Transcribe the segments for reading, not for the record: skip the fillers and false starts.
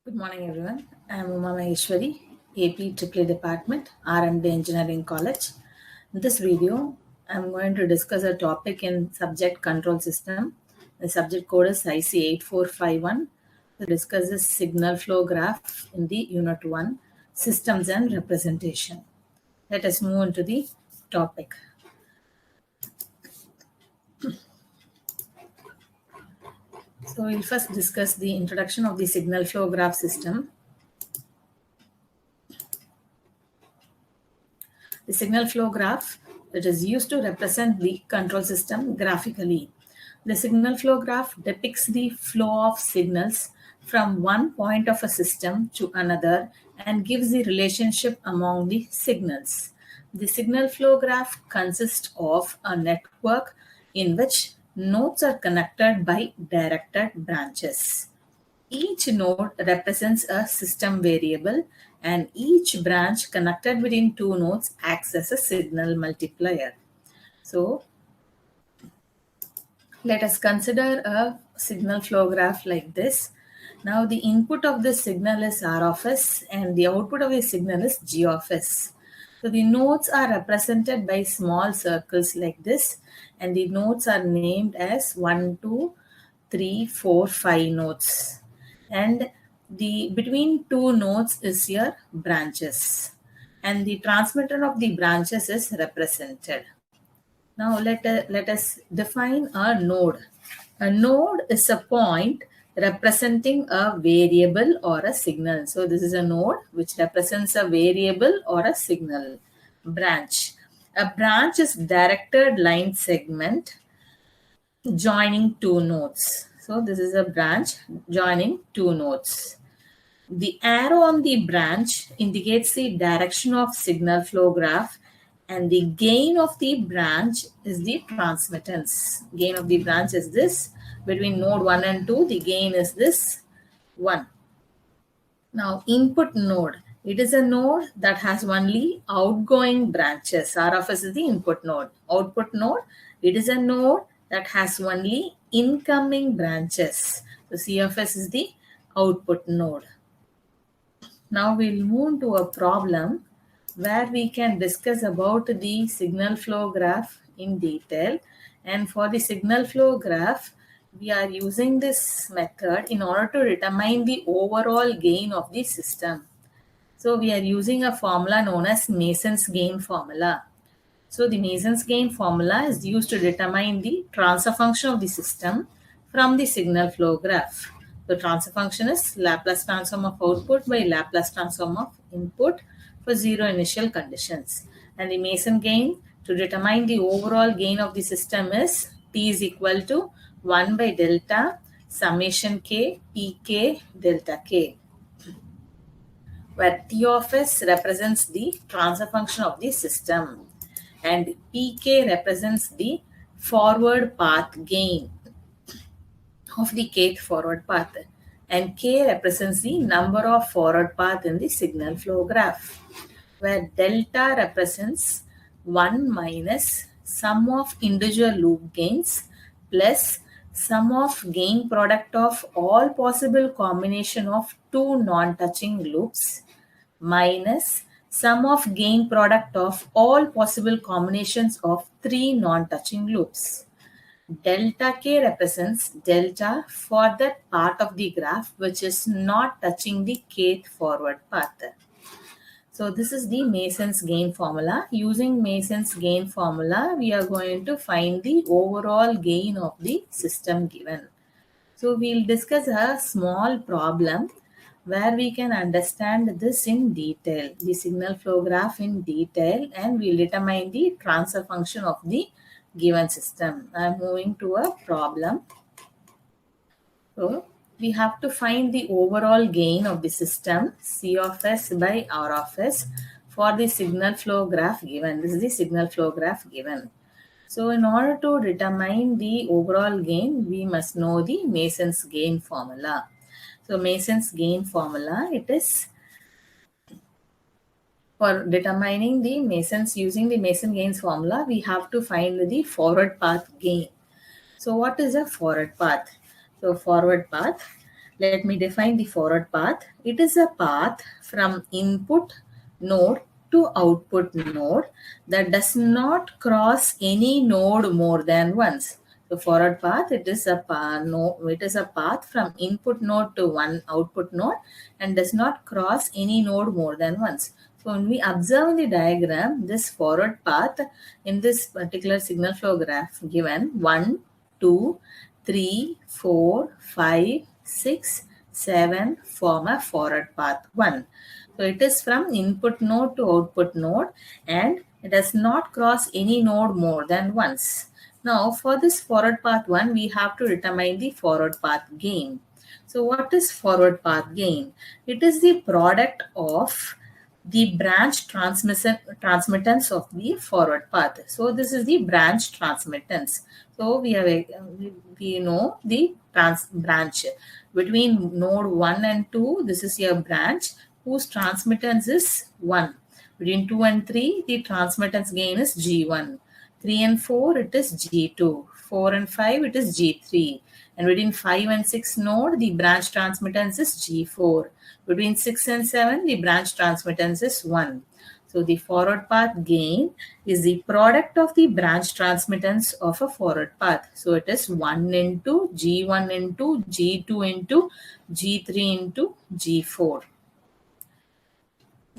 Good morning, everyone. I am Uma Maheshwari, AP AAA Department, R&D Engineering College. In this video, I am going to discuss a topic in Subject Control System. The subject code is IC8451. It discusses signal flow graph in the Unit 1, Systems and Representation. Let us move into the topic. So we'll first discuss the introduction of the signal flow graph system. The signal flow graph that is used to represent the control system graphically. The signal flow graph depicts the flow of signals from one point of a system to another and gives the relationship among the signals. The signal flow graph consists of a network in which nodes are connected by directed branches. Each node represents a system variable, and each branch connected between two nodes acts as a signal multiplier. So, let us consider a signal flow graph like this. Now, the input of this signal is R of S, and the output of the signal is G of S. So, the nodes are represented by small circles like this, and the nodes are named as 1, 2, 3, 4, 5 nodes. And the between two nodes is your branches, and the transmitter of the branches is represented. Now let us define a node. A node is a point representing a variable or a signal. So this is a node which represents a variable or a signal. Branch. A branch is directed line segment joining two nodes. So this is a branch joining two nodes. The arrow on the branch indicates the direction of signal flow graph, and the gain of the branch is the transmittance. Gain of the branch is this. Between node 1 and 2, the gain is this 1. Now, input node. It is a node that has only outgoing branches. R of S is the input node. Output node. It is a node that has only incoming branches. So, C of S is the output node. Now we'll move to a problem where we can discuss about the signal flow graph in detail. And for the signal flow graph, we are using this method in order to determine the overall gain of the system. So we are using a formula known as Mason's gain formula. So the Mason's gain formula is used to determine the transfer function of the system from the signal flow graph. The transfer function is Laplace transform of output by Laplace transform of input for zero initial conditions. And the Mason gain to determine the overall gain of the system is T is equal to 1 by delta summation k pk delta k, where T of S represents the transfer function of the system and pk represents the forward path gain of the kth forward path, and k represents the number of forward path in the signal flow graph, where delta represents 1 minus sum of individual loop gains plus sum of gain product of all possible combination of two non-touching loops minus sum of gain product of all possible combinations of three non-touching loops. Delta k represents delta for that part of the graph which is not touching the kth forward path. So this is the Mason's gain formula. Using Mason's gain formula, we are going to find the overall gain of the system given. So we'll discuss a small problem where we can understand this in detail, the signal flow graph in detail, and we'll determine the transfer function of the given system. I'm moving to a problem. So we have to find the overall gain of the system C of S by R of S for the signal flow graph given. This is the signal flow graph given. So in order to determine the overall gain, we must know the Mason's gain formula. So Mason's gain formula, it is for determining the Mason's using the Mason gains formula, we have to find the forward path gain. So what is a forward path? So forward path, Let me define the forward path. It is a path from input node to output node that does not cross any node more than once. So forward path, it is a path from input node to one output node and does not cross any node more than once. So when we observe in the diagram, this forward path in this particular signal flow graph given 1, 2, 3, 4, 5, 6, 7 form a forward path 1. So it is from input node to output node and it does not cross any node more than once. Now for this forward path 1, we have to determine the forward path gain. So what is forward path gain? It is the product of the branch transmittance of the forward path. So this is the branch transmittance. So we know the branch between node 1 and 2. This is your branch whose transmittance is 1. Between 2 and 3, the transmittance gain is G1. 3 and 4, it is G2. 4 and 5, it is G3. And between 5 and 6 node, the branch transmittance is G4. Between 6 and 7, the branch transmittance is 1. So the forward path gain is the product of the branch transmittance of a forward path. So it is 1 into G1 into G2 into G3 into G4.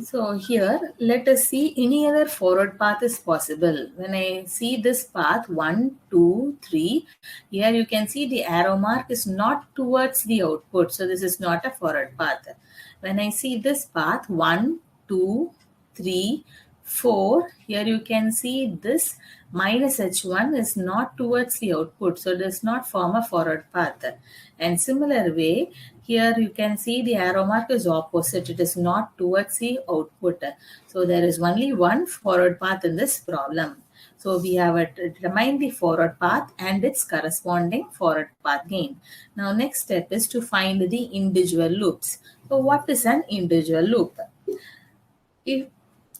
So here, let us see any other forward path is possible. When I see this path 1, 2, 3, here you can see the arrow mark is not towards the output. So this is not a forward path. When I see this path 1, 2, 3, 4, here you can see this minus H1 is not towards the output. So it does not form a forward path. And similar way, here you can see the arrow mark is opposite. It is not towards the output. So there is only one forward path in this problem. So we have determined the forward path and its corresponding forward path gain. Now next step is to find the individual loops. So what is an individual loop? If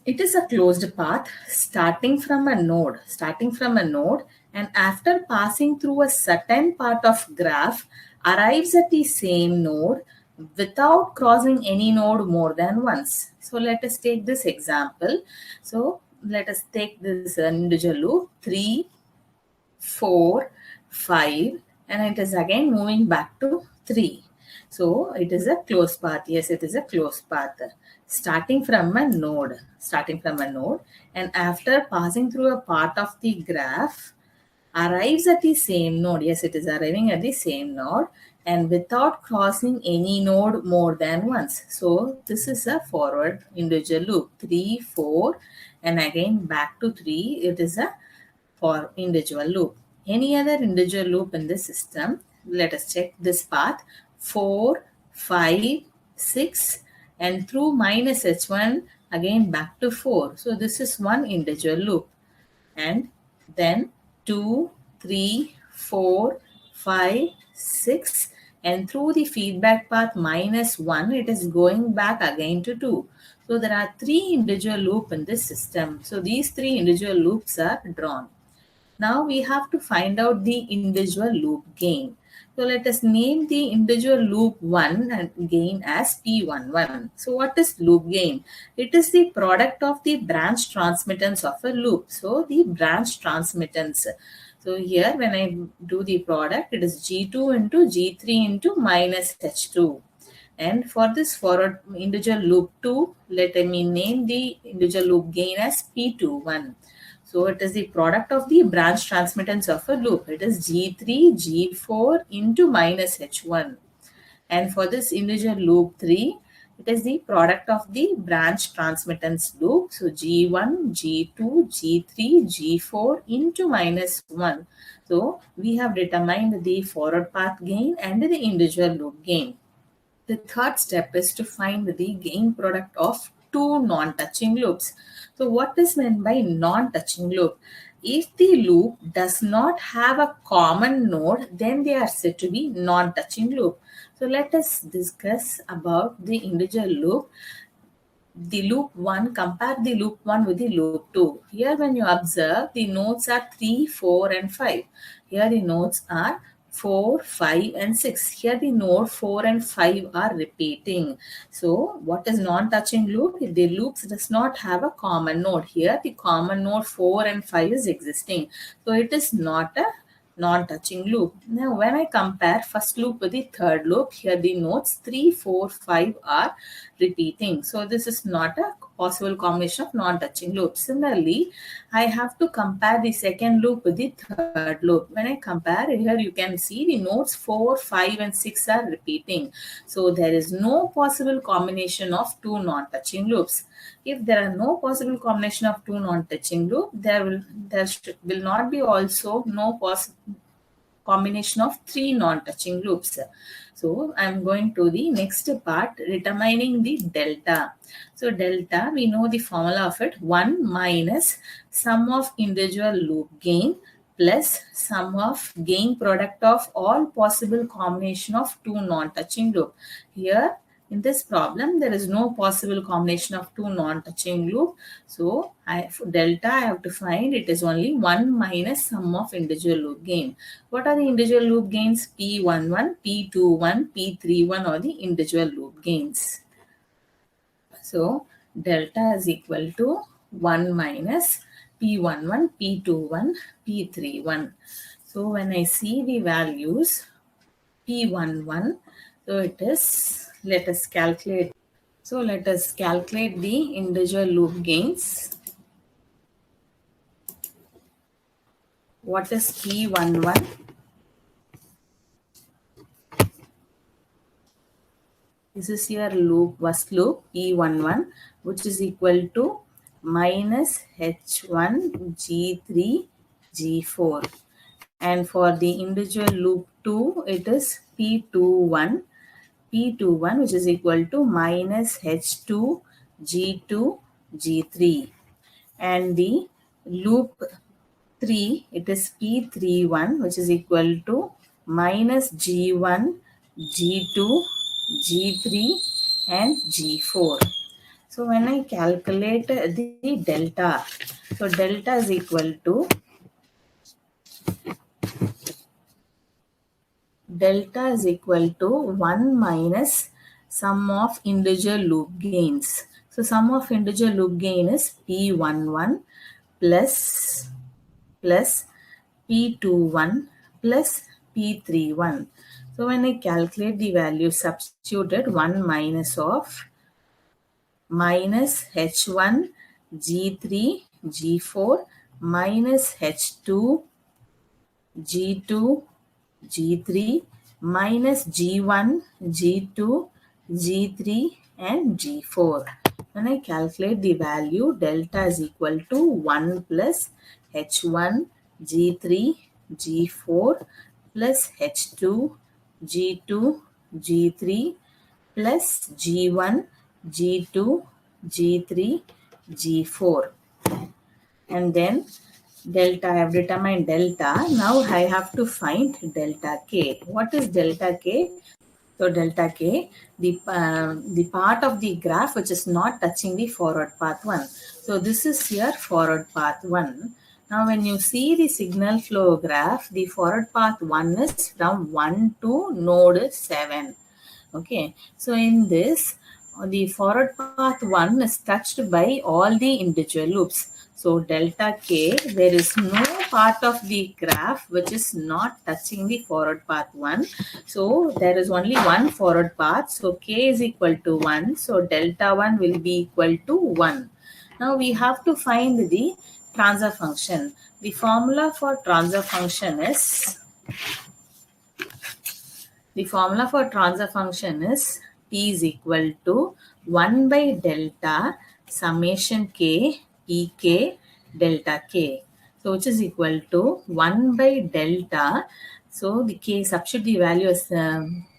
it is a closed path starting from a node and after passing through a certain part of graph arrives at the same node without crossing any node more than once. So let us take this example. So let us take this individual loop 3, 4, 5 and it is again moving back to 3. So it is a closed path. Yes, it is a closed path. Starting from a node and after passing through a part of the graph arrives at the same node. Yes, it is arriving at the same node and without crossing any node more than once. So this is a forward individual loop 3, 4 and again back to 3. It is a for individual loop. Any other individual loop in the system? Let us check this path 4, 5, 6 and through minus H1 again back to 4. So this is one individual loop. And then 2, 3, 4, 5, 6 and through the feedback path minus 1 it is going back again to 2. So there are 3 individual loops in this system. So these 3 individual loops are drawn. Now we have to find out the individual loop gain. So let us name the individual loop 1 and gain as P11. So what is loop gain? It is the product of the branch transmittance of a loop. So the branch transmittance. So here when I do the product, it is G2 into G3 into minus H2. And for this forward individual loop 2, let me name the individual loop gain as P21. So it is the product of the branch transmittance of a loop. It is G3, G4 into minus H1. And for this individual loop 3, it is the product of the branch transmittance loop. So G1, G2, G3, G4 into minus 1. So we have determined the forward path gain and the individual loop gain. The third step is to find the gain product of two non-touching loops. So what is meant by non-touching loop? If the loop does not have a common node, then they are said to be non-touching loop. So let us discuss about the individual loop. The loop 1, compare the loop 1 with the loop 2. Here when you observe, the nodes are 3, 4 and 5. Here the nodes are 4, 5 and 6. Here the node 4 and 5 are repeating. So what is non-touching loop? If the loops does not have a common node. Here the common node 4 and 5 is existing. So it is not a non-touching loop. Now when I compare first loop with the third loop, here the nodes 3, 4, 5 are repeating. So this is not a possible combination of non-touching loops. Similarly, I have to compare the second loop with the third loop. When I compare here, you can see the nodes 4, 5 and 6 are repeating. So there is no possible combination of two non-touching loops. If there are no possible combination of two non-touching loops, there will not be also no possible combination of three non-touching loops. So I'm going to the next part, determining the delta. So delta, we know the formula of it, 1 minus sum of individual loop gain plus sum of gain product of all possible combination of two non-touching loop. Here in this problem, there is no possible combination of two non-touching loop. So for delta, I have to find it is only 1 minus sum of individual loop gain. What are the individual loop gains? P11, P21, P31 are the individual loop gains. So delta is equal to 1 minus P11, P21, P31. So when I see the values, P11, so it is, let us calculate. So let us calculate the individual loop gains. What is P11? This is your loop, first loop, P11, which is equal to minus H1, G3, G4. And for the individual loop 2, it is P21, which is equal to minus H2, G2, G3. And the loop 3, it is P31, which is equal to minus G1, G2, G3 and G4. So when I calculate the delta, so delta is equal to 1 minus sum of individual loop gains. So sum of individual loop gain is P11 plus P21 plus P31. So when I calculate the value, substituted 1 minus of minus H1, G3, G4 minus H2, G2, G3 minus G1, G2, G3 and G4. When I calculate the value, delta is equal to 1 plus H1, G3, G4 plus H2, G2, G3 plus G1, G2, G3, G4. And then delta, I have determined delta. Now I have to find delta K. What is delta K? So delta K, the part of the graph which is not touching the forward path 1. So this is here forward path 1. Now when you see the signal flow graph, the forward path 1 is from 1 to node 7. Okay, so in this, the forward path 1 is touched by all the individual loops. So delta K, there is no part of the graph which is not touching the forward path 1. So there is only one forward path. So K is equal to 1. So delta 1 will be equal to 1. Now we have to find the transfer function. The formula for transfer function is T is equal to 1 by delta summation K Pk delta K. So which is equal to 1 by delta. So the K, substitute the value as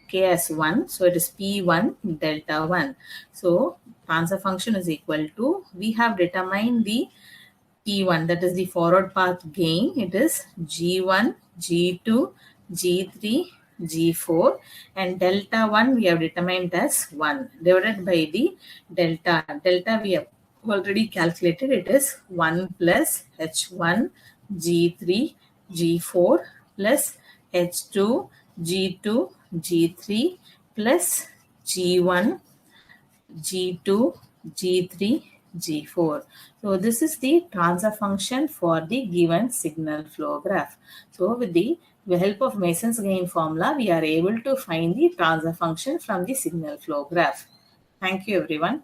K as 1. So it is P1 delta 1. So transfer function is equal to, we have determined the P1, that is the forward path gain. It is G1, G2, G3, G4 and delta 1 we have determined as 1 divided by the delta. Delta we have already calculated. It is 1 plus H1, G3, G4 plus H2, G2, G3 plus G1, G2, G3, G4. So this is the transfer function for the given signal flow graph. So with the help of Mason's gain formula, we are able to find the transfer function from the signal flow graph. Thank you everyone.